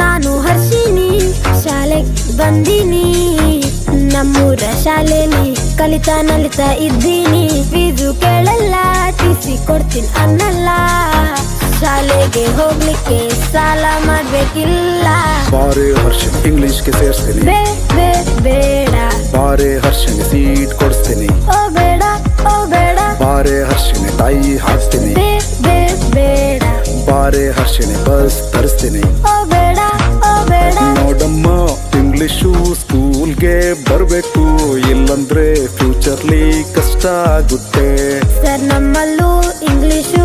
ನಾನು ಹರ್ಷಿನಿ ಶಾಲೆಗೆ ಬಂದೀನಿ. ನಮ್ಮೂರ ಶಾಲೆಯಲ್ಲಿ ಕಲಿತಾ ನಲಿತಾ ಇದ್ದೀನಿ. ಫೀಸು ಕೇಳಲ್ಲ, ಟಿಸಿ ಕೊಡ್ತೀನಿ ಅನ್ನಲ್ಲ. ಶಾಲೆಗೆ ಹೋಗ್ಲಿಕ್ಕೆ ಸಾಲ ಮಾಡ್ಬೇಕಿಲ್ಲ. ಬಾರೆ ಹರ್ಷಿನಿ ಇಂಗ್ಲಿಷ್ಗೆ ಸೇರಿಸ್ತೀನಿ. ಬೇಡ ಬಾರೆ ಹರ್ಷಿನಿ ಸೀಟ್ ಕೊಡಿಸ್ತೀನಿ. ಓ ಬೇಡ ಓ ಬೇಡ. ಬಾರೆ ಹರ್ಷಿನಿ ತಾಯಿ ಹಾಕ್ತೀನಿ. ಬೇಡ ಬಾರೆ ಹರ್ಷಿನಿ ಬಸ್ ತರಿಸ್ತೀನಿ. ಓ ಬೇಡ ಓ ಬೇಡ. ನೋಡಮ್ಮ ಇಂಗ್ಲಿಷು ಸ್ಕೂಲ್ಗೆ ಬರಬೇಕು, ಇಲ್ಲಂದ್ರೆ ಫ್ಯೂಚರ್ಲಿ ಕಷ್ಟ ಆಗುತ್ತೆ. ಸರ್ ನಮ್ಮಲ್ಲೂ ಇಂಗ್ಲಿಷು